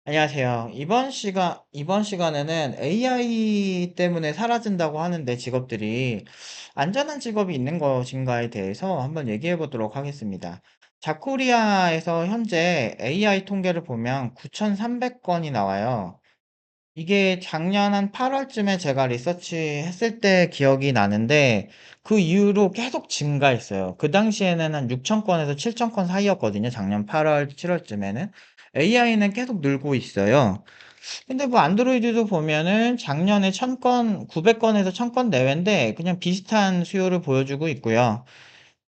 안녕하세요. 이번 시간에는 AI 때문에 사라진다고 하는데 직업들이 안전한 직업이 있는 것인가에 대해서 한번 얘기해 보도록 하겠습니다. 자코리아에서 현재 AI 통계를 보면 9,300건이 나와요. 이게 작년 한 8월쯤에 제가 리서치 했을 때 기억이 나는데 그 이후로 계속 증가했어요. 그 당시에는 한 6,000건에서 7,000건 사이였거든요. 작년 8월, 7월쯤에는. AI는 계속 늘고 있어요. 근데 뭐 안드로이드도 보면은 작년에 1,000건, 900건에서 1,000건 내외인데 그냥 비슷한 수요를 보여주고 있고요.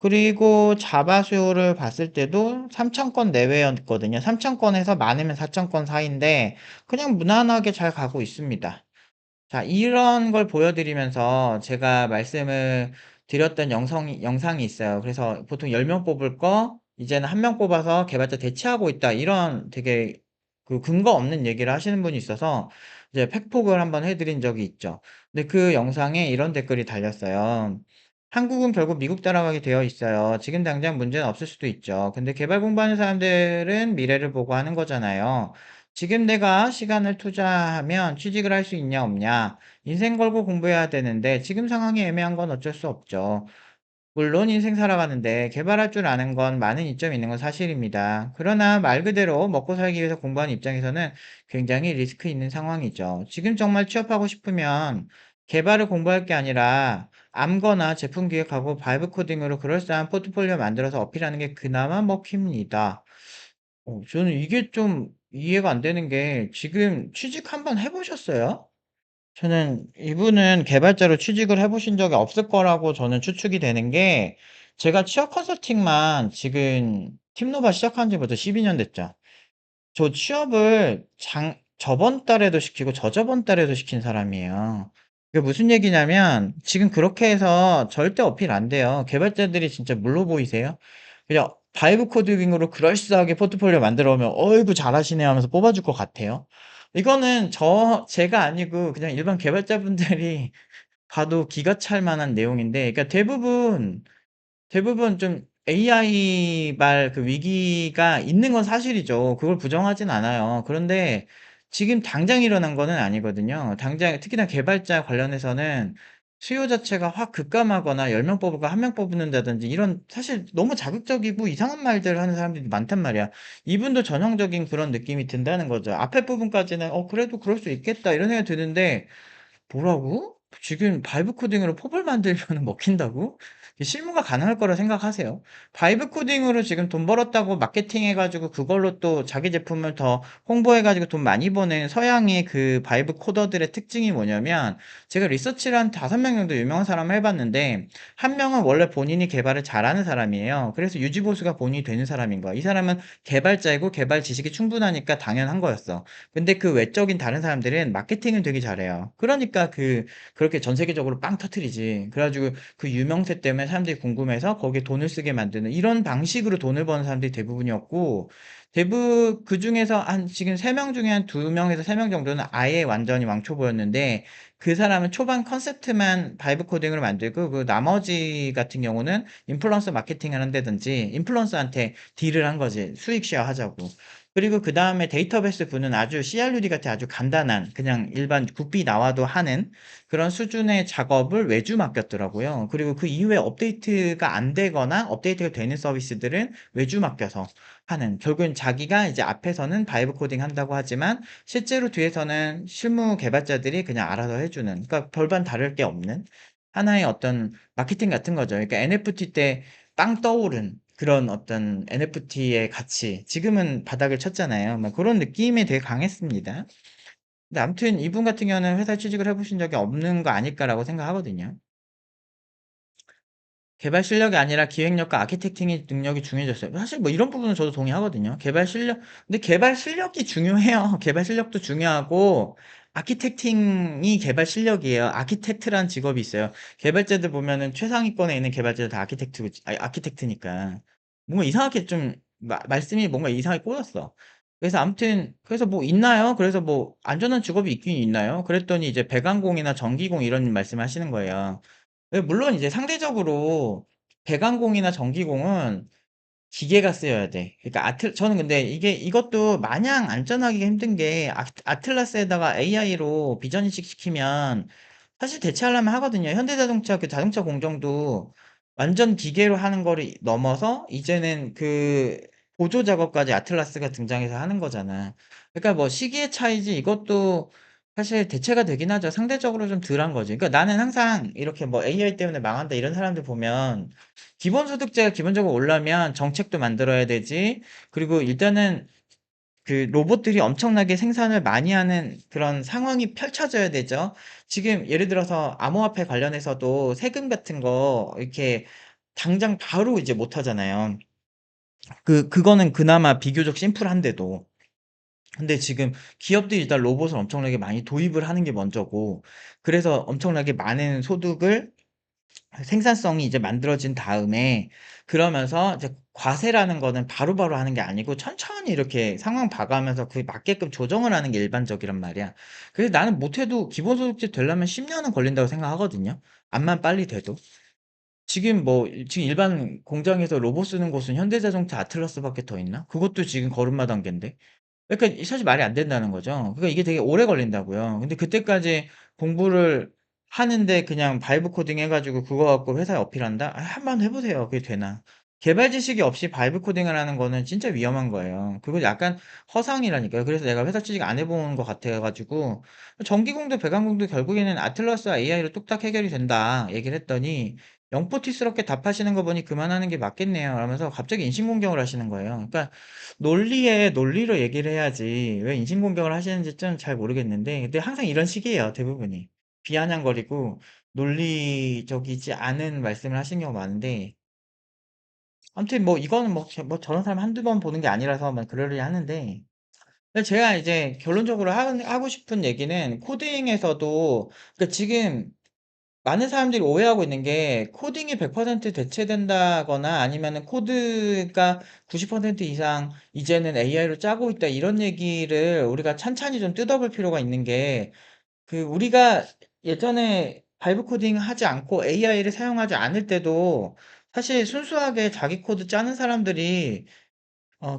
그리고 자바 수요를 봤을 때도 3,000건 내외였거든요. 3,000건에서 많으면 4,000건 사이인데 그냥 무난하게 잘 가고 있습니다. 자, 이런 걸 보여드리면서 제가 말씀을 드렸던 영상이 있어요. 그래서 보통 10명 뽑을 거, 이제는 1명 뽑아서 개발자 대체하고 있다. 이런 되게 그 근거 없는 얘기를 하시는 분이 있어서 이제 팩폭을 한번 해드린 적이 있죠. 근데 그 영상에 이런 댓글이 달렸어요. 한국은 결국 미국 따라가게 되어 있어요. 지금 당장 문제는 없을 수도 있죠. 근데 개발 공부하는 사람들은 미래를 보고 하는 거잖아요. 지금 내가 시간을 투자하면 취직을 할 수 있냐 없냐. 인생 걸고 공부해야 되는데 지금 상황이 애매한 건 어쩔 수 없죠. 물론 인생 살아가는데 개발할 줄 아는 건 많은 이점이 있는 건 사실입니다. 그러나 말 그대로 먹고 살기 위해서 공부하는 입장에서는 굉장히 리스크 있는 상황이죠. 지금 정말 취업하고 싶으면 개발을 공부할 게 아니라 암거나 제품 기획하고 바이브 코딩으로 그럴싸한 포트폴리오 만들어서 어필하는 게 그나마 먹힙니다. 저는 이게 좀 이해가 안 되는 게 지금 취직 한번 해보셨어요? 저는 이분은 개발자로 취직을 해보신 적이 없을 거라고 저는 추측이 되는 게 제가 취업 컨설팅만 지금 팀노바 시작한 지부터 12년 됐죠. 저 취업을 저번 달에도 시키고 저저번 달에도 시킨 사람이에요. 그게 무슨 얘기냐면 지금 그렇게 해서 절대 어필 안 돼요. 개발자들이 진짜 물로 보이세요? 그냥 바이브 코딩으로 그럴싸하게 포트폴리오 만들어 오면 어이구 잘하시네 하면서 뽑아줄 것 같아요. 이거는 제가 아니고 그냥 일반 개발자분들이 봐도 기가 찰 만한 내용인데, 그러니까 대부분 좀 AI 말 그 위기가 있는 건 사실이죠. 그걸 부정하진 않아요. 그런데 지금 당장 일어난 거는 아니거든요. 당장 특히나 개발자 관련해서는 수요 자체가 확 급감하거나 10명 뽑을까 1명 뽑는다든지 이런 사실 너무 자극적이고 이상한 말들을 하는 사람들이 많단 말이야. 이분도 전형적인 그런 느낌이 든다는 거죠. 앞에 부분까지는 '그래도 그럴 수 있겠다.' 이런 생각이 드는데 뭐라고? 지금 바이브 코딩으로 팝을 만들면은 먹힌다고? 이게 실무가 가능할 거라 생각하세요? 바이브 코딩으로 지금 돈 벌었다고 마케팅해 가지고 그걸로 또 자기 제품을 더 홍보해 가지고 돈 많이 버는 서양의 그 바이브 코더들의 특징이 뭐냐면 제가 리서치를 한 5명 정도 유명한 사람을 해 봤는데 한 명은 원래 본인이 개발을 잘하는 사람이에요. 그래서 유지보수가 본인이 되는 사람인 거야. 이 사람은 개발자이고 개발 지식이 충분하니까 당연한 거였어. 근데 그 외적인 다른 사람들은 마케팅을 되게 잘해요. 그러니까 그렇게 전 세계적으로 빵 터트리지. 그래가지고 그 유명세 때문에 사람들이 궁금해서 거기에 돈을 쓰게 만드는 이런 방식으로 돈을 버는 사람들이 대부분이었고, 그 중에서 지금 3명 중에 한 2명에서 3명 정도는 아예 완전히 왕초보였는데, 그 사람은 초반 컨셉트만 바이브 코딩으로 만들고, 그 나머지 같은 경우는 인플루언서 마케팅을 한다든지, 인플루언서한테 딜을 한 거지. 수익 쉐어 하자고. 그리고 그 다음에 데이터베이스 부는 아주 CRUD 같은 아주 간단한 그냥 일반 국비 나와도 하는 그런 수준의 작업을 외주 맡겼더라고요. 그리고 그 이후에 업데이트가 안 되거나 업데이트가 되는 서비스들은 외주 맡겨서 하는, 결국엔 자기가 이제 앞에서는 바이브 코딩 한다고 하지만 실제로 뒤에서는 실무 개발자들이 그냥 알아서 해주는, 그러니까 별반 다를 게 없는 하나의 어떤 마케팅 같은 거죠. 그러니까 NFT 때 빵 떠오른 그런 어떤 NFT의 가치, 지금은 바닥을 쳤잖아요. 뭐 그런 느낌이 되게 강했습니다. 근데 아무튼 이분 같은 경우는 회사 취직을 해보신 적이 없는 거 아닐까라고 생각하거든요. 개발 실력이 아니라 기획력과 아키텍팅의 능력이 중요해졌어요. 사실 뭐 이런 부분은 저도 동의하거든요. 근데 개발 실력이 중요해요. 개발 실력도 중요하고, 아키텍팅이 개발 실력이에요. 아키텍트라는 직업이 있어요. 개발자들 보면은 최상위권에 있는 개발자들 다 아키텍트니까. 뭔가 이상하게 좀, 말씀이 뭔가 이상하게 꼬였어. 그래서 아무튼, 그래서 뭐 있나요? 그래서 뭐 안전한 직업이 있긴 있나요? 그랬더니 이제 배관공이나 전기공 이런 말씀 하시는 거예요. 물론 이제 상대적으로 배관공이나 전기공은 기계가 쓰여야 돼. 그러니까 저는 근데 이것도 마냥 안전하기가 힘든 게, 아틀라스에다가 AI로 비전 인식 시키면 사실 대체하려면 하거든요. 현대자동차 그 자동차 공정도 완전 기계로 하는 거를 넘어서 이제는 그 보조 작업까지 아틀라스가 등장해서 하는 거잖아. 그러니까 뭐 시기의 차이지, 이것도 사실 대체가 되긴 하죠. 상대적으로 좀 덜한 거지. 그러니까 나는 항상 이렇게 뭐 AI 때문에 망한다 이런 사람들 보면, 기본소득세가 기본적으로 올라면 정책도 만들어야 되지. 그리고 일단은 그 로봇들이 엄청나게 생산을 많이 하는 그런 상황이 펼쳐져야 되죠. 지금 예를 들어서 암호화폐 관련해서도 세금 같은 거 이렇게 당장 바로 이제 못 하잖아요. 그거는 그나마 비교적 심플한데도. 근데 지금 기업들이 일단 로봇을 엄청나게 많이 도입을 하는 게 먼저고, 그래서 엄청나게 많은 소득을, 생산성이 이제 만들어진 다음에, 그러면서 이제 과세라는 거는 바로바로 하는 게 아니고 천천히 이렇게 상황 봐가면서 그에 맞게끔 조정을 하는 게 일반적이란 말이야. 그래서 나는 못해도 기본소득세 되려면 10년은 걸린다고 생각하거든요. 암만 빨리 돼도. 지금 일반 공장에서 로봇 쓰는 곳은 현대자동차 아틀라스밖에 더 있나? 그것도 지금 걸음마 단계인데. 그러니까 사실 말이 안 된다는 거죠. 그러니까 이게 되게 오래 걸린다고요. 근데 그때까지 공부를 하는데 그냥 바이브 코딩 해가지고 그거 갖고 회사에 어필한다? 한번 해보세요. 그게 되나? 개발 지식이 없이 바이브 코딩을 하는 거는 진짜 위험한 거예요. 그거 약간 허상이라니까요. 그래서 내가 회사 취직 안 해본 것 같아가지고, 전기공도 배관공도 결국에는 아틀라스와 AI로 뚝딱 해결이 된다 얘기를 했더니, 영포티스럽게 답하시는 거 보니 그만하는 게 맞겠네요. 라면서 갑자기 인신공격을 하시는 거예요. 그러니까 논리에 논리로 얘기를 해야지 왜 인신공격을 하시는지 좀 잘 모르겠는데, 근데 항상 이런 식이에요, 대부분이. 비아냥거리고 논리적이지 않은 말씀을 하시는 경우가 많은데, 아무튼 뭐 이거는 뭐 저런 사람 한두 번 보는 게 아니라서 막 그러려 하는데, 근데 제가 이제 결론적으로 하고 싶은 얘기는, 코딩에서도 그러니까 지금 많은 사람들이 오해하고 있는 게, 코딩이 100% 대체된다거나 아니면은 코드가 90% 이상 이제는 AI로 짜고 있다 이런 얘기를 우리가 찬찬히 좀 뜯어볼 필요가 있는 게, 우리가 예전에 바이브 코딩 하지 않고 AI를 사용하지 않을 때도 사실 순수하게 자기 코드 짜는 사람들이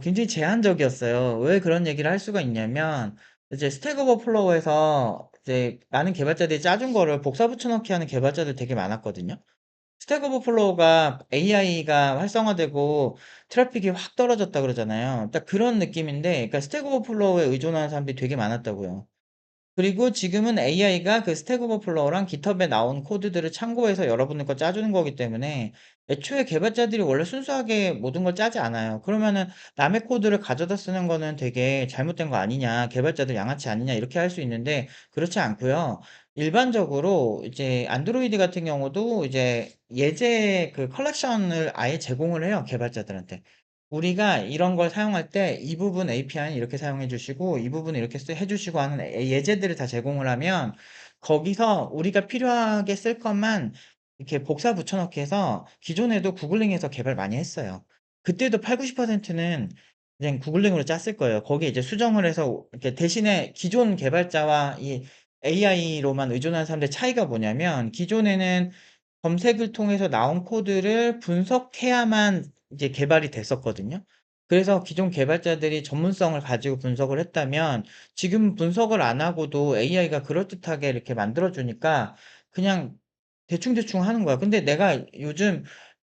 굉장히 제한적이었어요. 왜 그런 얘기를 할 수가 있냐면, 이제 스택 오버플로우에서 이제 많은 개발자들이 짜준 거를 복사 붙여넣기 하는 개발자들 되게 많았거든요. 스택 오버플로우가 AI가 활성화되고 트래픽이 확 떨어졌다 그러잖아요. 딱 그런 느낌인데, 그러니까 스택 오버플로우에 의존하는 사람들이 되게 많았다고요. 그리고 지금은 AI가 그 스택 오버플로우랑 깃허브에 나온 코드들을 참고해서 여러분들 거 짜주는 거기 때문에, 애초에 개발자들이 원래 순수하게 모든 걸 짜지 않아요. 그러면은 남의 코드를 가져다 쓰는 거는 되게 잘못된 거 아니냐, 개발자들 양아치 아니냐 이렇게 할 수 있는데, 그렇지 않고요. 일반적으로 이제 안드로이드 같은 경우도 이제 예제 그 컬렉션을 아예 제공을 해요, 개발자들한테. 우리가 이런 걸 사용할 때 이 부분 API는 이렇게 사용해 주시고 이 부분은 이렇게 해 주시고 하는 예제들을 다 제공을 하면, 거기서 우리가 필요하게 쓸 것만 이렇게 복사 붙여넣기 해서, 기존에도 구글링에서 개발 많이 했어요. 그때도 8, 90%는 그냥 구글링으로 짰을 거예요. 거기에 이제 수정을 해서, 이렇게 대신에 기존 개발자와 이 AI로만 의존하는 사람들의 차이가 뭐냐면, 기존에는 검색을 통해서 나온 코드를 분석해야만 이제 개발이 됐었거든요. 그래서 기존 개발자들이 전문성을 가지고 분석을 했다면, 지금 분석을 안 하고도 AI가 그럴듯하게 이렇게 만들어주니까 그냥 대충대충 하는 거야. 근데 내가 요즘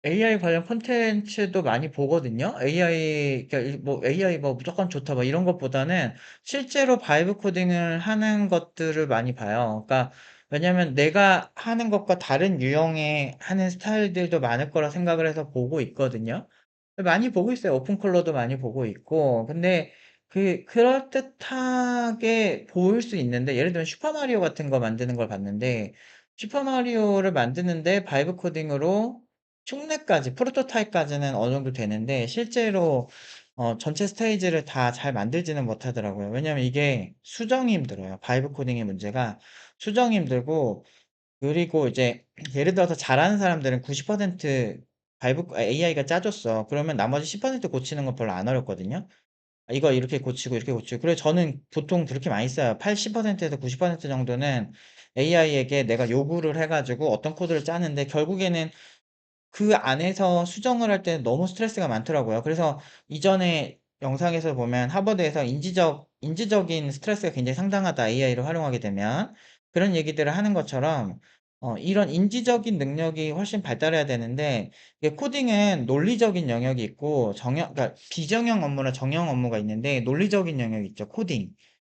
AI 관련 콘텐츠도 많이 보거든요. AI 뭐 무조건 좋다 뭐 이런 것보다는 실제로 바이브 코딩을 하는 것들을 많이 봐요. 그러니까 왜냐면 내가 하는 것과 다른 유형의 하는 스타일들도 많을 거라 생각을 해서 보고 있거든요. 많이 보고 있어요. 오픈 컬러도 많이 보고 있고. 근데 그럴듯하게 보일 수 있는데, 예를 들면 슈퍼마리오 같은 거 만드는 걸 봤는데, 슈퍼마리오를 만드는데 바이브 코딩으로 흉내까지, 프로토타입까지는 어느 정도 되는데, 실제로 전체 스테이지를 다 잘 만들지는 못하더라고요. 왜냐면 이게 수정이 힘들어요. 바이브 코딩의 문제가 수정이 힘들고, 그리고 이제 예를 들어서 잘하는 사람들은 90% AI가 짜줬어. 그러면 나머지 10% 고치는 건 별로 안 어렵거든요. 이거 이렇게 고치고 이렇게 고치고. 그래서 저는 보통 그렇게 많이 써요. 80%에서 90% 정도는 AI에게 내가 요구를 해가지고 어떤 코드를 짜는데, 결국에는 그 안에서 수정을 할 때는 너무 스트레스가 많더라고요. 그래서 이전에 영상에서 보면 하버드에서 인지적인 스트레스가 굉장히 상당하다. AI를 활용하게 되면. 그런 얘기들을 하는 것처럼, 이런 인지적인 능력이 훨씬 발달해야 되는데, 이게 코딩은 논리적인 영역이 있고, 그러니까 비정형 업무나 정형 업무가 있는데, 논리적인 영역이 있죠. 코딩.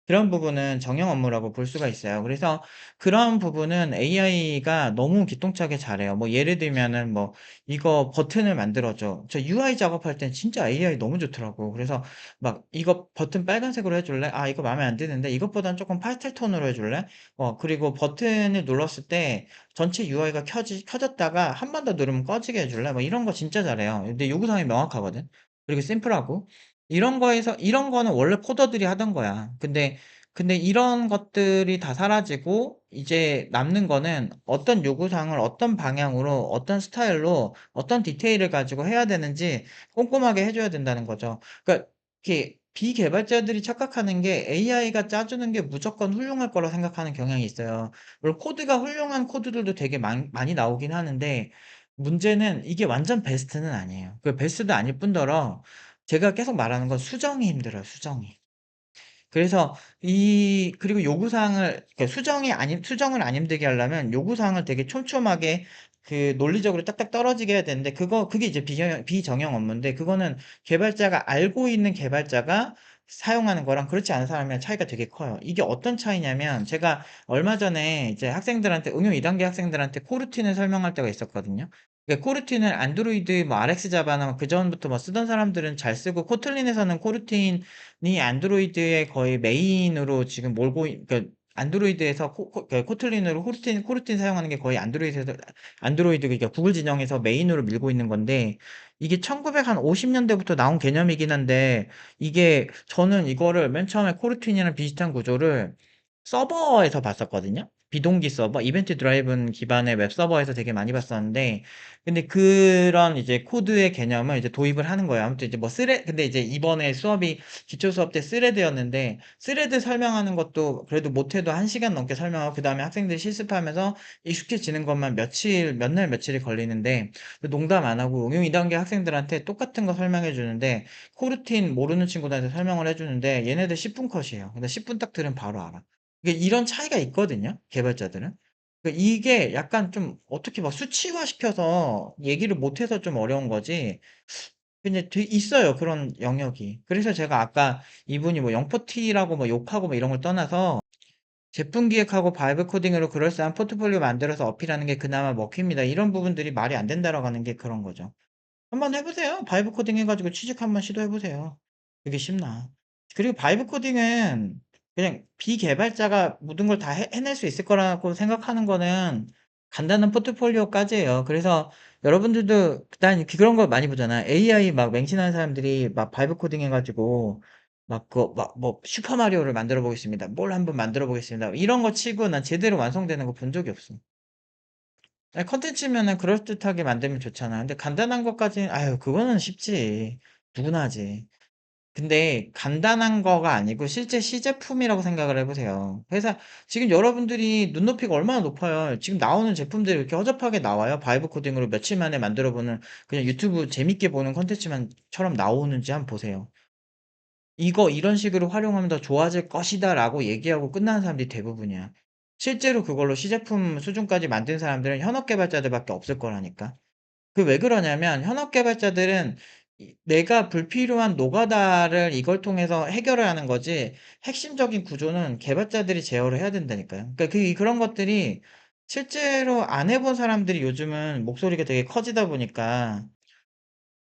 그런 부분은 정형 업무라고 볼 수가 있어요. 그래서 그런 부분은 AI가 너무 기똥차게 잘해요. 뭐 예를 들면은 뭐 이거 버튼을 만들어줘. 저 UI 작업할 땐 진짜 AI 너무 좋더라고. 그래서 막 이거 버튼 빨간색으로 해줄래? 아, 이거 마음에 안 드는데 이것보단 조금 파스텔 톤으로 해줄래? 그리고 버튼을 눌렀을 때 전체 UI가 켜졌다가 한 번 더 누르면 꺼지게 해줄래? 뭐 이런 거 진짜 잘해요. 근데 요구사항이 명확하거든. 그리고 심플하고. 이런 거는 원래 코더들이 하던 거야. 근데 이런 것들이 다 사라지고 이제 남는 거는 어떤 요구사항을 어떤 방향으로 어떤 스타일로 어떤 디테일을 가지고 해야 되는지 꼼꼼하게 해줘야 된다는 거죠. 그러니까 이렇게 비개발자들이 착각하는 게 AI가 짜주는 게 무조건 훌륭할 거라 생각하는 경향이 있어요. 물론 코드가 훌륭한 코드들도 되게 많이 나오긴 하는데 문제는 이게 완전 베스트는 아니에요. 그 베스트도 아닐 뿐더러 제가 계속 말하는 건 수정이 힘들어요, 수정이. 그래서 그리고 요구사항을, 그러니까 수정을 안 힘들게 하려면 요구사항을 되게 촘촘하게 그 논리적으로 딱딱 떨어지게 해야 되는데, 그게 이제 비정형 업무인데, 그거는 개발자가 알고 있는 개발자가 사용하는 거랑 그렇지 않은 사람이랑 차이가 되게 커요. 이게 어떤 차이냐면, 제가 얼마 전에 이제 학생들한테, 응용 2단계 학생들한테 코르틴을 설명할 때가 있었거든요. 그러니까 코르틴을 안드로이드, 뭐 RX 자바나 그 전부터 뭐 쓰던 사람들은 잘 쓰고, 코틀린에서는 코르틴 이 안드로이드의 거의 메인으로 지금 그러니까 안드로이드에서 그 코틀린으로 코르틴 사용하는 게 거의 그러니까 구글 진영에서 메인으로 밀고 있는 건데, 이게 1950년대부터 나온 개념이긴 한데, 이게 저는 이거를 맨 처음에 코르틴이랑 비슷한 구조를 서버에서 봤었거든요. 비동기 서버, 이벤트 드라이븐 기반의 웹 서버에서 되게 많이 봤었는데, 근데 그런 이제 코드의 개념을 이제 도입을 하는 거예요. 아무튼 이제 근데 이제 이번에 기초 수업 때 스레드였는데, 스레드 설명하는 것도 그래도 못해도 1시간 넘게 설명하고, 그 다음에 학생들이 실습하면서 익숙해지는 것만 몇 날 며칠이 걸리는데, 농담 안 하고 응용 2단계 학생들한테 똑같은 거 설명해 주는데, 코르틴 모르는 친구들한테 설명을 해주는데, 얘네들 10분 컷이에요. 근데 10분 딱 들으면 바로 알아. 이런 차이가 있거든요, 개발자들은. 이게 약간 좀 어떻게 막 수치화시켜서 얘기를 못해서 좀 어려운 거지. 근데 있어요, 그런 영역이. 그래서 제가 아까 이분이 뭐 영포티라고 뭐 욕하고 뭐 이런 걸 떠나서 제품 기획하고 바이브 코딩으로 그럴싸한 포트폴리오 만들어서 어필하는 게 그나마 먹힙니다. 이런 부분들이 말이 안 된다라고 하는 게 그런 거죠. 한번 해보세요. 바이브 코딩 해가지고 취직 한번 시도해보세요. 그게 쉽나. 그리고 바이브 코딩은 그냥 비개발자가 모든 걸 다 해낼 수 있을 거라고 생각하는 거는 간단한 포트폴리오까지예요. 그래서 여러분들도 난 그런 거 많이 보잖아. AI 막 맹신하는 사람들이 막 바이브 코딩 해가지고 뭐 슈퍼마리오를 만들어 보겠습니다. 뭘 한번 만들어 보겠습니다. 이런 거 치고 난 제대로 완성되는 거 본 적이 없어. 아니, 컨텐츠면은 그럴듯하게 만들면 좋잖아. 근데 간단한 것까지는, 아유, 그거는 쉽지. 누구나 하지. 근데 간단한 거가 아니고 실제 시제품이라고 생각을 해보세요. 지금 여러분들이 눈높이가 얼마나 높아요. 지금 나오는 제품들이 이렇게 허접하게 나와요. 바이브 코딩으로 며칠 만에 만들어보는, 그냥 유튜브 재밌게 보는 컨텐츠만처럼 나오는지 한번 보세요. 이런 식으로 활용하면 더 좋아질 것이다 라고 얘기하고 끝나는 사람들이 대부분이야. 실제로 그걸로 시제품 수준까지 만든 사람들은 현업 개발자들밖에 없을 거라니까. 왜 그러냐면 현업 개발자들은 내가 불필요한 노가다를 이걸 통해서 해결을 하는 거지, 핵심적인 구조는 개발자들이 제어를 해야 된다니까요. 그러니까 그런 것들이 실제로 안 해본 사람들이 요즘은 목소리가 되게 커지다 보니까,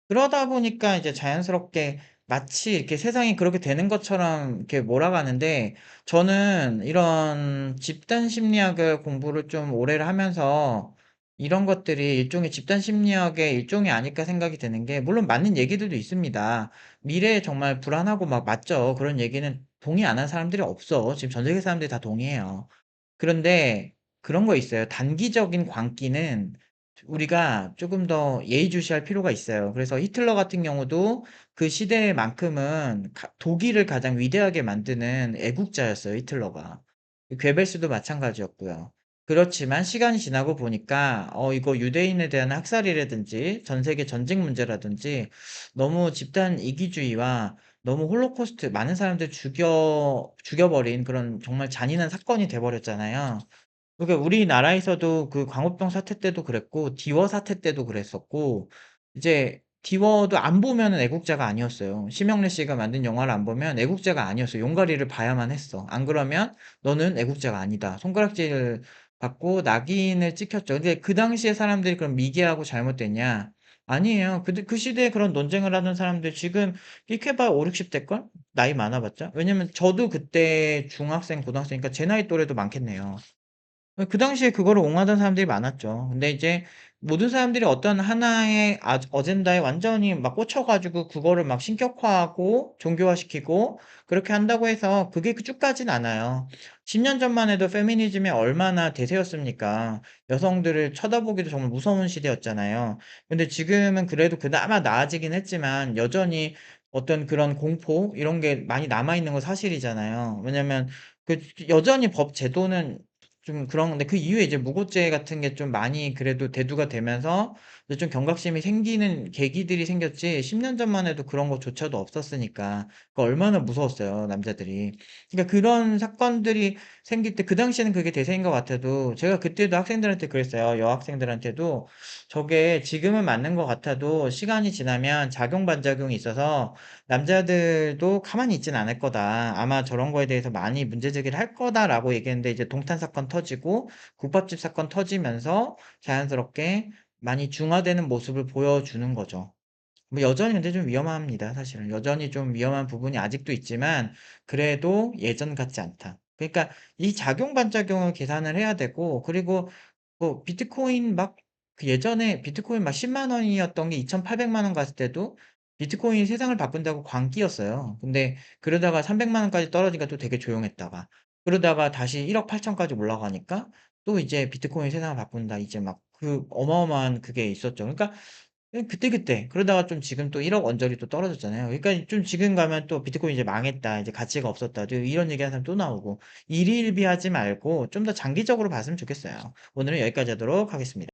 그러다 보니까 이제 자연스럽게 마치 이렇게 세상이 그렇게 되는 것처럼 이렇게 몰아가는데, 저는 이런 집단 심리학을 공부를 좀 오래를 하면서 이런 것들이 일종의 집단 심리학의 일종이 아닐까 생각이 드는 게, 물론 맞는 얘기들도 있습니다. 미래에 정말 불안하고 막 맞죠. 그런 얘기는 동의 안 한 사람들이 없어. 지금 전 세계 사람들이 다 동의해요. 그런데 그런 거 있어요. 단기적인 광기는 우리가 조금 더 예의주시할 필요가 있어요. 그래서 히틀러 같은 경우도 그 시대만큼은 독일을 가장 위대하게 만드는 애국자였어요, 히틀러가. 괴벨스도 마찬가지였고요. 그렇지만 시간이 지나고 보니까 이거 유대인에 대한 학살이라든지 전 세계 전쟁 문제라든지 너무 집단 이기주의와 너무 홀로코스트 많은 사람들 죽여버린 그런 정말 잔인한 사건이 돼 버렸잖아요. 그러니까 우리나라에서도 그 광우병 사태 때도 그랬고 디워 사태 때도 그랬었고 이제 디워도 안 보면은 애국자가 아니었어요. 심영래 씨가 만든 영화를 안 보면 애국자가 아니었어요. 용가리를 봐야만 했어. 안 그러면 너는 애국자가 아니다. 손가락질 받고 낙인을 찍혔죠. 근데 그 당시에 사람들이 그럼 미개하고 잘못됐냐? 아니에요. 그 시대에 그런 논쟁을 하던 사람들 지금 익혀봐야 5, 60대걸? 나이 많아봤자? 왜냐면 저도 그때 중학생, 고등학생이니까 제 나이 또래도 많겠네요. 그 당시에 그거를 옹호하던 사람들이 많았죠. 근데 이제 모든 사람들이 어떤 하나의 어젠다에 완전히 막 꽂혀가지고 그거를 막 신격화하고 종교화시키고 그렇게 한다고 해서 그게 쭉 가진 않아요. 10년 전만 해도 페미니즘이 얼마나 대세였습니까? 여성들을 쳐다보기도 정말 무서운 시대였잖아요. 근데 지금은 그래도 그나마 나아지긴 했지만 여전히 어떤 그런 공포 이런 게 많이 남아있는 건 사실이잖아요. 왜냐면 그 여전히 법 제도는 좀 그런데 그 이후에 이제 무고죄 같은 게 좀 많이 그래도 대두가 되면서 이제 좀 경각심이 생기는 계기들이 생겼지 10년 전만 해도 그런 것조차도 없었으니까 그 얼마나 무서웠어요 남자들이. 그러니까 그런 사건들이 생길 때 그 당시에는 그게 대세인 것 같아도 제가 그때도 학생들한테 그랬어요. 여학생들한테도 저게 지금은 맞는 것 같아도 시간이 지나면 작용 반작용이 있어서 남자들도 가만히 있진 않을 거다. 아마 저런 거에 대해서 많이 문제 제기를 할 거다라고 얘기했는데 이제 동탄 사건 터지고 국밥집 사건 터지면서 자연스럽게 많이 중화되는 모습을 보여주는 거죠. 뭐 여전히 근데 좀 위험합니다, 사실은. 여전히 좀 위험한 부분이 아직도 있지만 그래도 예전 같지 않다. 그러니까 이 작용 반작용을 계산을 해야 되고 그리고 뭐 비트코인 막 그 예전에 비트코인 막 10만 원이었던 게 2,800만 원 갔을 때도 비트코인이 세상을 바꾼다고 광기였어요. 근데 그러다가 300만 원까지 떨어지니까 또 되게 조용했다가 그러다가 다시 1억 8천까지 올라가니까 또 이제 비트코인이 세상을 바꾼다. 이제 막 그 어마어마한 그게 있었죠. 그러니까 그때그때 그러다가 좀 지금 또 1억 언저리 또 떨어졌잖아요. 그러니까 좀 지금 가면 또 비트코인 이제 망했다. 이제 가치가 없었다. 또 이런 얘기하는 사람 또 나오고 일희일비하지 말고 좀 더 장기적으로 봤으면 좋겠어요. 오늘은 여기까지 하도록 하겠습니다.